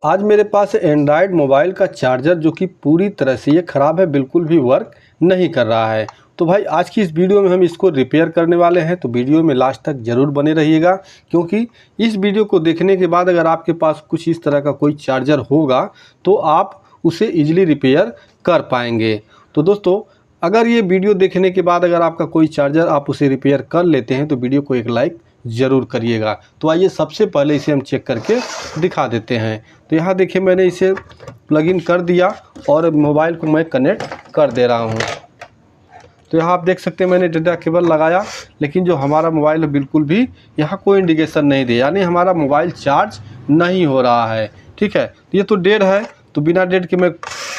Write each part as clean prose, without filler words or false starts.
आज मेरे पास Android mobile का चार्जर जो कि पूरी तरह से ये ख़राब है, बिल्कुल भी वर्क नहीं कर रहा है। तो भाई आज की इस वीडियो में हम इसको रिपेयर करने वाले हैं, तो वीडियो में लास्ट तक ज़रूर बने रहिएगा, क्योंकि इस वीडियो को देखने के बाद अगर आपके पास कुछ इस तरह का कोई चार्जर होगा तो आप उसे ईजिली रिपेयर कर पाएंगे। तो दोस्तों, अगर ये वीडियो देखने के बाद अगर आपका कोई चार्जर आप उसे रिपेयर कर लेते हैं तो वीडियो को एक लाइक ज़रूर करिएगा। तो आइए सबसे पहले इसे हम चेक करके दिखा देते हैं। तो यहाँ देखिए, मैंने इसे प्लग इन कर दिया और मोबाइल को मैं कनेक्ट कर दे रहा हूँ। तो यहाँ आप देख सकते हैं मैंने डेटा केबल लगाया, लेकिन जो हमारा मोबाइल है बिल्कुल भी यहाँ कोई इंडिकेशन नहीं दे, यानी हमारा मोबाइल चार्ज नहीं हो रहा है। ठीक है, तो ये तो डेड है, तो बिना डेड के मैं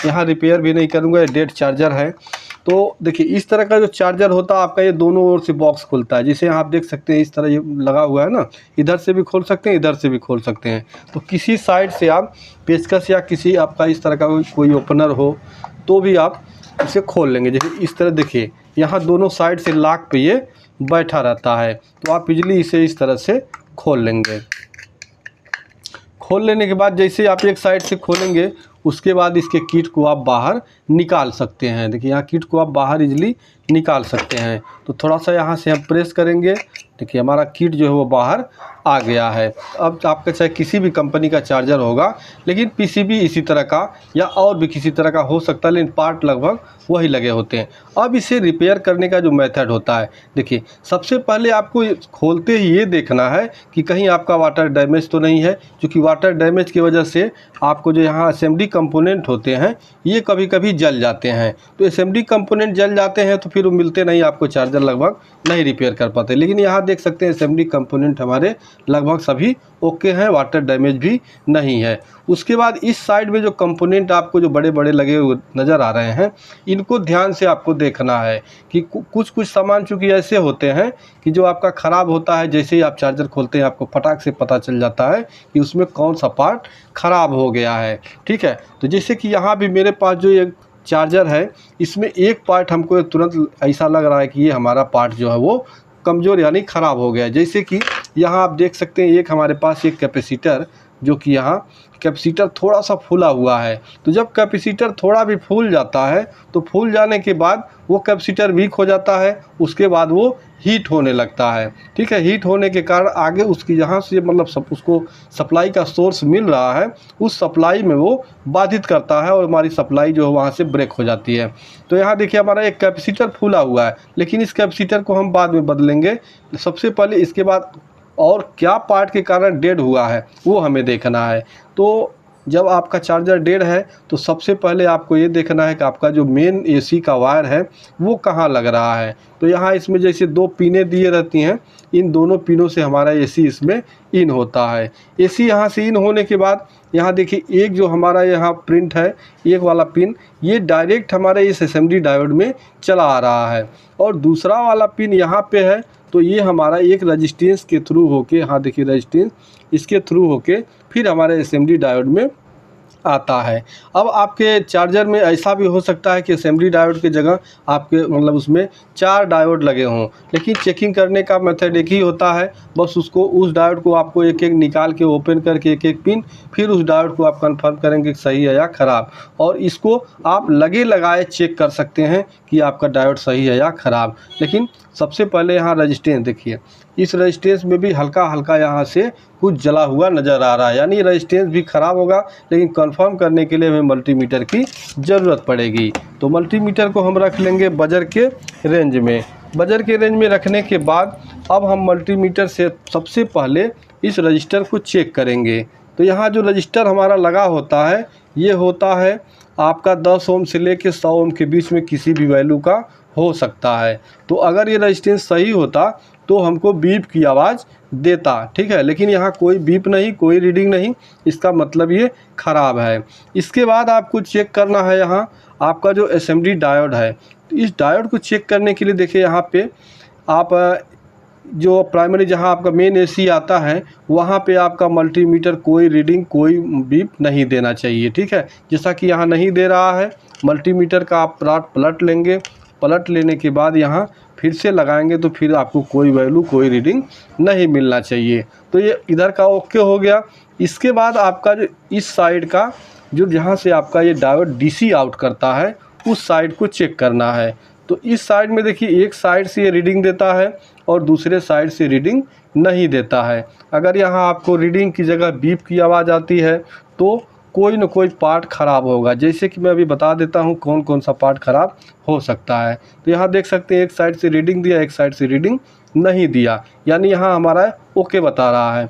यहाँ रिपेयर भी नहीं करूँगा, ये डेड चार्जर है। तो देखिए, इस तरह का जो चार्जर होता है आपका, ये दोनों ओर से बॉक्स खुलता है, जिसे आप देख सकते हैं इस तरह ये लगा हुआ है ना, इधर से भी खोल सकते हैं, इधर से भी खोल सकते हैं। तो किसी साइड से आप पेचकस या किसी आपका इस तरह का कोई ओपनर हो तो भी आप इसे खोल लेंगे। जैसे इस तरह देखिए, यहाँ दोनों साइड से लॉक पे ये बैठा रहता है, तो आप इजली इसे इस तरह से खोल लेंगे। खोल लेने के बाद जैसे आप एक साइड से खोलेंगे, उसके बाद इसके किट को आप बाहर निकाल सकते हैं। देखिए, यहाँ किट को आप बाहर इजली निकाल सकते हैं। तो थोड़ा सा यहाँ से हम प्रेस करेंगे, देखिए हमारा किट जो है वो बाहर आ गया है। अब आपका चाहे किसी भी कंपनी का चार्जर होगा, लेकिन पीसीबी इसी तरह का या और भी किसी तरह का हो सकता है, लेकिन पार्ट लगभग वही लगे होते हैं। अब इसे रिपेयर करने का जो मेथड होता है, देखिए सबसे पहले आपको खोलते ही ये देखना है कि कहीं आपका वाटर डैमेज तो नहीं है, क्योंकि वाटर डैमेज की वजह से आपको जो यहाँ असेंबली कंपोनेंट होते हैं ये कभी कभी जल जाते हैं। तो असेंबली कंपोनेंट जल जाते हैं तो फिर वो मिलते नहीं, आपको चार्जर लगभग नहीं रिपेयर कर पाते। लेकिन यहाँ देख सकते हैं असेंबली कंपोनेंट हमारे लगभग सभी ओके हैं, वाटर डैमेज भी नहीं है। उसके बाद इस साइड में जो कंपोनेंट आपको जो बड़े बड़े लगे हुए नज़र आ रहे हैं, इनको ध्यान से आपको देखना है कि कुछ सामान चूँकि ऐसे होते हैं कि जो आपका ख़राब होता है, जैसे ही आप चार्जर खोलते हैं आपको फटाक से पता चल जाता है कि उसमें कौन सा पार्ट ख़राब हो गया है। ठीक है, तो जैसे कि यहाँ भी मेरे पास जो एक चार्जर है, इसमें एक पार्ट हमको तुरंत ऐसा लग रहा है कि ये हमारा पार्ट जो है वो कमज़ोर यानी ख़राब हो गया है। जैसे कि यहाँ आप देख सकते हैं एक हमारे पास एक कैपेसिटर, जो कि यहाँ कैपेसिटर थोड़ा सा फूला हुआ है। तो जब कैपेसिटर थोड़ा भी फूल जाता है तो फूल जाने के बाद वो कैपेसिटर वीक हो जाता है, उसके बाद वो हीट होने लगता है। ठीक है, हीट होने के कारण आगे उसकी जहाँ से मतलब उसको सप्लाई का सोर्स मिल रहा है, उस सप्लाई में वो बाधित करता है और हमारी सप्लाई जो है वहाँ से ब्रेक हो जाती है। तो यहाँ देखिए हमारा एक कैपेसिटर फूला हुआ है, लेकिन इस कैपेसिटर को हम बाद में बदलेंगे। सबसे पहले इसके बाद और क्या पार्ट के कारण डेड हुआ है वो हमें देखना है। तो जब आपका चार्जर डेड है तो सबसे पहले आपको ये देखना है कि आपका जो मेन एसी का वायर है वो कहाँ लग रहा है। तो यहाँ इसमें जैसे दो पिनें दिए रहती हैं, इन दोनों पिनों से हमारा एसी इसमें इन होता है। एसी यहाँ से इन होने के बाद यहाँ देखिए एक जो हमारा यहाँ प्रिंट है, एक वाला पिन ये डायरेक्ट हमारे इस असेंबली डायोड में चला आ रहा है, और दूसरा वाला पिन यहाँ पे है। तो ये हमारा एक रजिस्टेंस के थ्रू होके, यहाँ देखिए रजिस्टेंस, इसके थ्रू होके फिर हमारे असेंबली डायोड में आता है। अब आपके चार्जर में ऐसा भी हो सकता है कि असेंबली डायोड की जगह आपके मतलब उसमें 4 डायोड लगे हों, लेकिन चेकिंग करने का मेथड एक ही होता है। बस उसको उस डायोड को आपको एक एक निकाल के ओपन करके एक एक पिन, फिर उस डायोड को आप कंफर्म करेंगे कि सही है या ख़राब, और इसको आप लगे लगाए चेक कर सकते हैं कि आपका डायोड सही है या ख़राब। लेकिन सबसे पहले यहाँ रजिस्टेंस देखिए, इस रजिस्टेंस में भी हल्का हल्का यहाँ से कुछ जला हुआ नज़र आ रहा है, यानी रजिस्टेंस भी ख़राब होगा। लेकिन कंफर्म करने के लिए हमें मल्टीमीटर की ज़रूरत पड़ेगी। तो मल्टीमीटर को हम रख लेंगे बजर के रेंज में। बजर के रेंज में रखने के बाद अब हम मल्टीमीटर से सबसे पहले इस रजिस्टर को चेक करेंगे। तो यहाँ जो रजिस्टर हमारा लगा होता है ये होता है आपका 10 ओम से लेके 100 ओम के बीच में किसी भी वैल्यू का हो सकता है। तो अगर ये रजिस्टेंस सही होता तो हमको बीप की आवाज़ देता। ठीक है, लेकिन यहाँ कोई बीप नहीं, कोई रीडिंग नहीं, इसका मतलब ये ख़राब है। इसके बाद आपको चेक करना है यहाँ आपका जो असेंबली डायोड है। तो इस डायोड को चेक करने के लिए देखिए यहाँ पे आप जो प्राइमरी जहाँ आपका मेन एसी आता है वहाँ पे आपका मल्टीमीटर कोई रीडिंग कोई बीप नहीं देना चाहिए। ठीक है, जैसा कि यहाँ नहीं दे रहा है। मल्टीमीटर का आप पलट लेंगे, पलट लेने के बाद यहाँ फिर से लगाएंगे तो फिर आपको कोई वैल्यू कोई रीडिंग नहीं मिलना चाहिए। तो ये इधर का ओके हो गया। इसके बाद आपका जो इस साइड का जो जहाँ से आपका ये डायोड डीसी आउट करता है उस साइड को चेक करना है। तो इस साइड में देखिए एक साइड से ये रीडिंग देता है और दूसरे साइड से रीडिंग नहीं देता है। अगर यहाँ आपको रीडिंग की जगह बीप की आवाज़ आती है तो कोई न कोई पार्ट ख़राब होगा। जैसे कि मैं अभी बता देता हूँ कौन कौन सा पार्ट ख़राब हो सकता है। तो यहाँ देख सकते हैं एक साइड से रीडिंग दिया, एक साइड से रीडिंग नहीं दिया, यानी यहाँ हमारा ओके बता रहा है।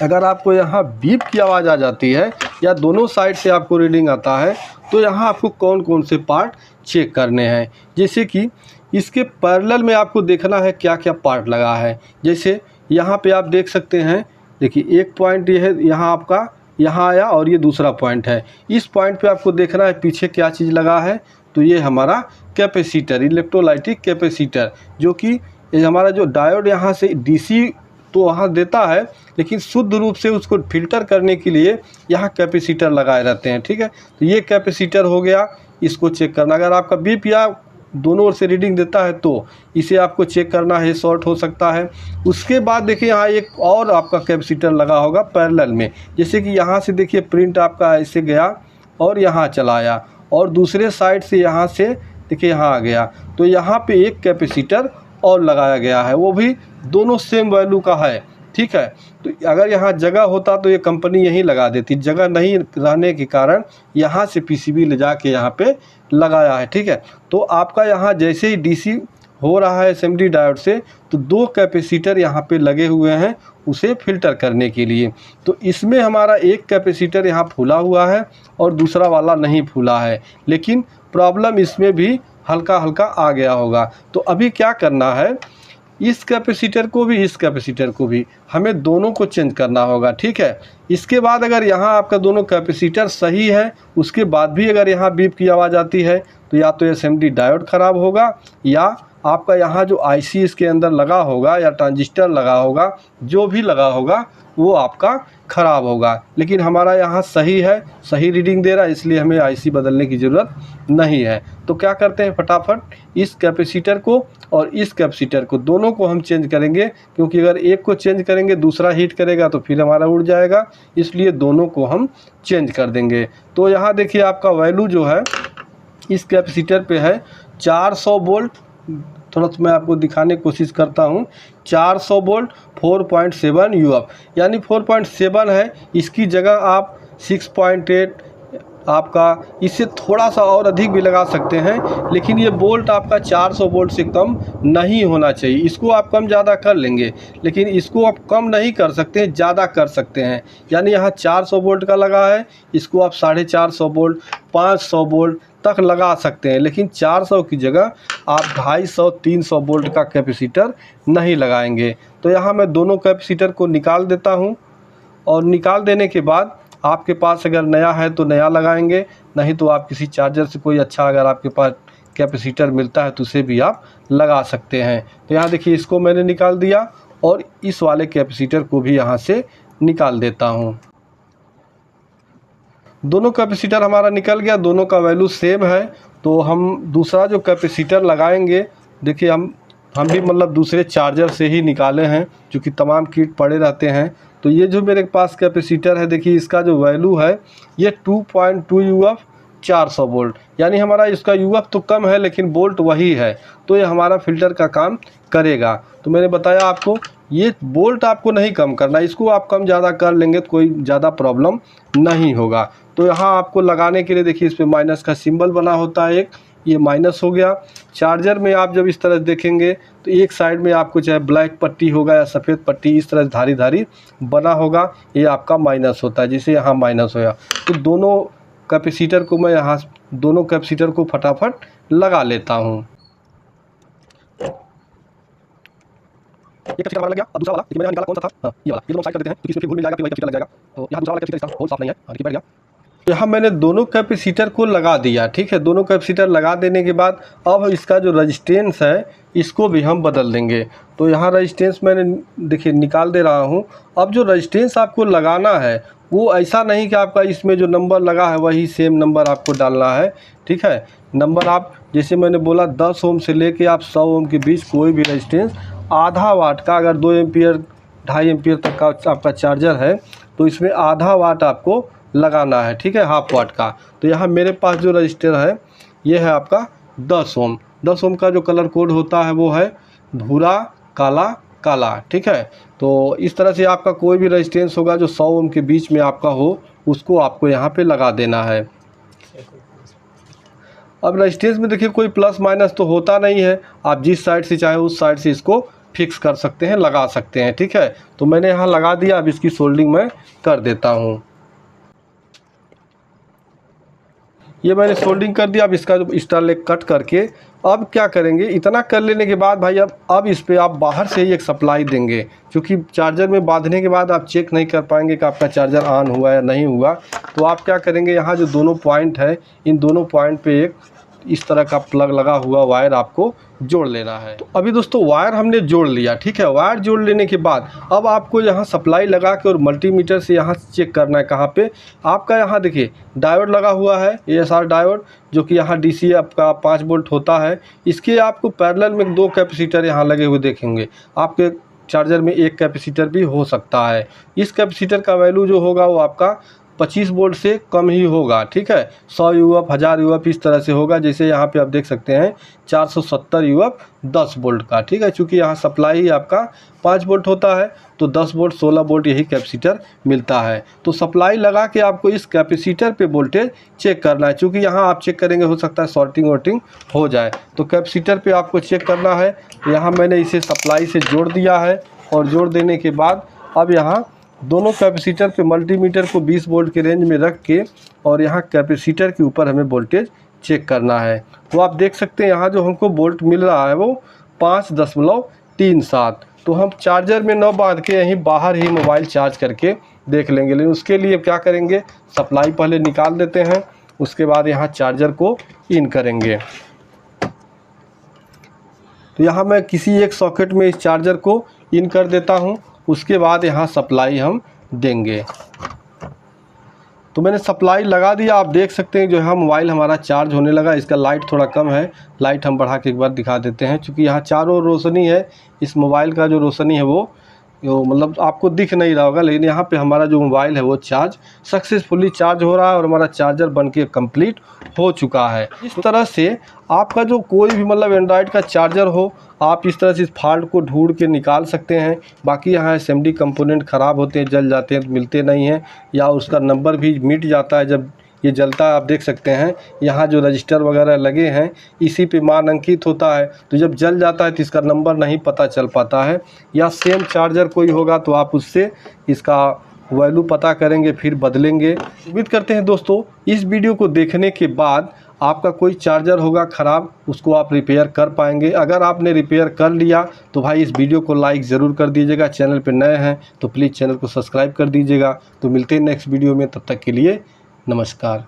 अगर आपको यहाँ बीप की आवाज़ आ जाती है या दोनों साइड से आपको रीडिंग आता है तो यहाँ आपको कौन कौन से पार्ट चेक करने हैं। जैसे कि इसके पैरेलल में आपको देखना है क्या क्या पार्ट लगा है। जैसे यहाँ पे आप देख सकते हैं, देखिए एक पॉइंट ये है, यहाँ आपका यहाँ आया और ये दूसरा पॉइंट है। इस पॉइंट पे आपको देखना है पीछे क्या चीज़ लगा है। तो ये हमारा कैपेसिटर, इलेक्ट्रोलाइटिक कैपेसिटर, जो कि हमारा जो डायोड यहाँ से डीसी तो वहाँ देता है, लेकिन शुद्ध रूप से उसको फिल्टर करने के लिए यहाँ कैपेसिटर लगाए रहते हैं। ठीक है, तो ये कैपेसिटर हो गया, इसको चेक करना। अगर आपका बीप या दोनों ओर से रीडिंग देता है तो इसे आपको चेक करना है, शॉर्ट हो सकता है। उसके बाद देखिए यहाँ एक और आपका कैपेसिटर लगा होगा पैरेलल में। जैसे कि यहाँ से देखिए प्रिंट आपका ऐसे गया और यहाँ चला आया और दूसरे साइड से यहाँ से देखिए यहाँ आ गया। तो यहाँ पे एक कैपेसिटर और लगाया गया है, वो भी दोनों सेम वैल्यू का है। ठीक है, तो अगर यहाँ जगह होता तो ये कंपनी यहीं लगा देती, जगह नहीं रहने के कारण यहाँ से पीसीबी ले जाके यहाँ पे लगाया है। ठीक है, तो आपका यहाँ जैसे ही डीसी हो रहा है एसएमडी डायोड से तो दो कैपेसिटर यहाँ पे लगे हुए हैं उसे फिल्टर करने के लिए। तो इसमें हमारा एक कैपेसिटर यहाँ फूला हुआ है और दूसरा वाला नहीं फूला है, लेकिन प्रॉब्लम इसमें भी हल्का हल्का आ गया होगा। तो अभी क्या करना है, इस कैपेसिटर को भी इस कैपेसिटर को भी हमें दोनों को चेंज करना होगा। ठीक है, इसके बाद अगर यहाँ आपका दोनों कैपेसिटर सही है, उसके बाद भी अगर यहाँ बीप की आवाज़ आती है तो या तो एसएमडी डायोड ख़राब होगा या आपका यहाँ जो आईसी इसके अंदर लगा होगा या ट्रांजिस्टर लगा होगा, जो भी लगा होगा वो आपका ख़राब होगा। लेकिन हमारा यहाँ सही है, सही रीडिंग दे रहा है, इसलिए हमें आईसी बदलने की ज़रूरत नहीं है। तो क्या करते हैं, फटाफट इस कैपेसिटर को और इस कैपेसिटर को दोनों को हम चेंज करेंगे, क्योंकि अगर एक को चेंज करेंगे दूसरा हीट करेगा तो फिर हमारा उड़ जाएगा, इसलिए दोनों को हम चेंज कर देंगे। तो यहाँ देखिए आपका वैल्यू जो है इस कैपेसिटर पे है 400 वोल्ट। थोड़ा सा मैं आपको दिखाने की कोशिश करता हूँ। 400 वोल्ट 4.7 यूएफ, यानी 4.7 है। इसकी जगह आप 6.8 आपका इससे थोड़ा सा और अधिक भी लगा सकते हैं, लेकिन ये बोल्ट आपका 400 वोल्ट से कम नहीं होना चाहिए। इसको आप कम ज़्यादा कर लेंगे, लेकिन इसको आप कम नहीं कर सकते, ज़्यादा कर सकते हैं। यानी यहाँ 400 वोल्ट का लगा है, इसको आप 450 वोल्ट 500 वोल्ट तक लगा सकते हैं, लेकिन 400 की जगह आप 250-300 वोल्ट का कैपेसिटर नहीं लगाएंगे। तो यहाँ मैं दोनों कैपेसिटर को निकाल देता हूँ और निकाल देने के बाद आपके पास अगर नया है तो नया लगाएंगे, नहीं तो आप किसी चार्जर से कोई अच्छा अगर आपके पास कैपेसिटर मिलता है तो उसे भी आप लगा सकते हैं। तो यहाँ देखिए इसको मैंने निकाल दिया और इस वाले कैपेसिटर को भी यहाँ से निकाल देता हूँ। दोनों कैपेसिटर हमारा निकल गया, दोनों का वैल्यू सेम है। तो हम दूसरा जो कैपेसिटर लगाएंगे, देखिए हम भी मतलब दूसरे चार्जर से ही निकाले हैं, क्योंकि तमाम किट पड़े रहते हैं। तो ये जो मेरे पास कैपेसिटर है, देखिए इसका जो वैल्यू है ये 2.2 यूएफ 400 वोल्ट, यानी हमारा इसका यूएफ तो कम है लेकिन वोल्ट वही है, तो ये हमारा फ़िल्टर का काम करेगा। तो मैंने बताया आपको ये वोल्ट आपको नहीं कम करना, इसको आप कम ज़्यादा कर लेंगे तो कोई ज़्यादा प्रॉब्लम नहीं होगा। तो यहाँ आपको लगाने के लिए देखिए इस पर माइनस का सिंबल बना होता है, एक ये माइनस हो गया। चार्जर में आप जब इस तरह देखेंगे तो एक साइड में आपको चाहे ब्लैक पट्टी होगा या सफ़ेद पट्टी इस तरह धारी धारी बना होगा, ये आपका माइनस होता है, जिसे यहाँ माइनस होगा। तो दोनों कैपेसिटर को मैं यहाँ दोनों कैपेसिटर को फटाफट लगा लेता हूँ। ये कैपेसिटर हमारा लग गया। अब दूसरा वाला देखिए मैंने निकाला कौन सा था, हाँ ये वाला, ये दोनों साइड कर देते हैं क्योंकि इसमें फिर भूल मिल जाएगा, फिर कैपेसिटर लग जाएगा। तो यहाँ दूसरा वाला कैपेसिटर इसका होल साफ नहीं है, हाँ बैठ गया। यहाँ मैंने दोनों कैपेसिटर को लगा दिया। ठीक है, दोनों कैपेसिटर लगा देने के बाद अब इसका जो रजिस्टेंस है इसको भी हम बदल देंगे। तो यहाँ रजिस्टेंस मैंने देखिए निकाल दे रहा हूँ। अब जो रजिस्टेंस आपको लगाना है वो ऐसा नहीं कि आपका इसमें जो नंबर लगा है वही सेम नंबर आपको डालना है। ठीक है, नंबर आप जैसे मैंने बोला 10 ओम से लेके आप 100 ओम के बीच कोई भी रजिस्टेंस आधा वाट का, अगर 2 एम्पियर 2.5 एम्पियर तक का आपका चार्जर है तो इसमें आधा वाट आपको लगाना है, ठीक है, हाफ वाट का। तो यहाँ मेरे पास जो रजिस्टर है ये है आपका 10 ओम। 10 ओम का जो कलर कोड होता है वो है भूरा काला काला, ठीक है। तो इस तरह से आपका कोई भी रेजिस्टेंस होगा जो 100 ओम के बीच में आपका हो, उसको आपको यहाँ पे लगा देना है। अब रेजिस्टेंस में देखिए कोई प्लस माइनस तो होता नहीं है, आप जिस साइड से चाहे उस साइड से इसको फिक्स कर सकते हैं, लगा सकते हैं, ठीक है। तो मैंने यहाँ लगा दिया, अब इसकी सोल्डिंग मैं कर देता हूँ। ये मैंने सोल्डिंग कर दिया। अब इसका जो स्टार लेग कट करके अब क्या करेंगे, इतना कर लेने के बाद भाई अब इस पे आप बाहर से ही एक सप्लाई देंगे, क्योंकि चार्जर में बांधने के बाद आप चेक नहीं कर पाएंगे कि आपका चार्जर ऑन हुआ या नहीं हुआ। तो आप क्या करेंगे, यहाँ जो दोनों पॉइंट है, इन दोनों पॉइंट पे एक इस तरह का प्लग लगा हुआ वायर आपको जोड़ लेना है। तो अभी दोस्तों वायर हमने जोड़ लिया, ठीक है। वायर जोड़ लेने के बाद अब आपको यहाँ सप्लाई लगा के और मल्टीमीटर से यहाँ चेक करना है कहाँ पे आपका, यहाँ देखिए डायोड लगा हुआ है, ASR डायोड, जो कि यहाँ DC आपका 5 वोल्ट होता है। इसके आपको पैरेलल में 2 कैपेसिटर यहाँ लगे हुए देखेंगे। आपके चार्जर में एक कैपेसिटर भी हो सकता है। इस कैपेसिटर का वैल्यू जो होगा वो आपका 25 वोल्ट से कम ही होगा, ठीक है। 100 UF 1000 UF इस तरह से होगा। जैसे यहाँ पे आप देख सकते हैं 470 UF 10 वोल्ट का, ठीक है। चूँकि यहाँ सप्लाई ही आपका 5 वोल्ट होता है, तो 10 वोल्ट 16 वोल्ट यही कैपेसिटर मिलता है। तो सप्लाई लगा के आपको इस कैपेसिटर पे वोल्टेज चेक करना है। चूँकि यहाँ आप चेक करेंगे हो सकता है शॉर्टिंग वॉर्टिंग हो जाए, तो कैपेसिटर पे आपको चेक करना है। यहाँ मैंने इसे सप्लाई से जोड़ दिया है, और जोड़ देने के बाद अब यहाँ दोनों कैपेसिटर पे मल्टीमीटर को 20 वोल्ट के रेंज में रख के और यहाँ कैपेसिटर के ऊपर हमें वोल्टेज चेक करना है। तो आप देख सकते हैं यहाँ जो हमको वोल्ट मिल रहा है वो 5.37। तो हम चार्जर में न बांध के यहीं बाहर ही मोबाइल चार्ज करके देख लेंगे। लेकिन उसके लिए क्या करेंगे, सप्लाई पहले निकाल देते हैं, उसके बाद यहाँ चार्जर को इन करेंगे। तो यहाँ मैं किसी एक सॉकेट में इस चार्जर को इन कर देता हूँ, उसके बाद यहाँ सप्लाई हम देंगे। तो मैंने सप्लाई लगा दिया। आप देख सकते हैं जो है मोबाइल हमारा चार्ज होने लगा। इसका लाइट थोड़ा कम है, लाइट हम बढ़ा के एक बार दिखा देते हैं। क्योंकि यहाँ चारों रोशनी है, इस मोबाइल का जो रोशनी है वो मतलब आपको दिख नहीं रहा होगा, लेकिन यहाँ पे हमारा जो मोबाइल है वो चार्ज सक्सेसफुली चार्ज हो रहा है और हमारा चार्जर बनके कंप्लीट हो चुका है। इस तरह से आपका जो कोई भी मतलब एंड्रॉयड का चार्जर हो, आप इस तरह से इस फॉल्ट को ढूंढ के निकाल सकते हैं। बाकी यहाँ SMD कंपोनेंट ख़राब होते हैं, जल जाते हैं, मिलते नहीं हैं, या उसका नंबर भी मिट जाता है जब ये जलता है। आप देख सकते हैं यहाँ जो रजिस्टर वगैरह लगे हैं इसी पे मान अंकित होता है, तो जब जल जाता है तो इसका नंबर नहीं पता चल पाता है। या सेम चार्जर कोई होगा तो आप उससे इसका वैल्यू पता करेंगे, फिर बदलेंगे। उम्मीद करते हैं दोस्तों इस वीडियो को देखने के बाद आपका कोई चार्जर होगा ख़राब, उसको आप रिपेयर कर पाएंगे। अगर आपने रिपेयर कर लिया तो भाई इस वीडियो को लाइक ज़रूर कर दीजिएगा। चैनल पर नए हैं तो प्लीज़ चैनल को सब्सक्राइब कर दीजिएगा। तो मिलते हैं नेक्स्ट वीडियो में, तब तक के लिए नमस्कार।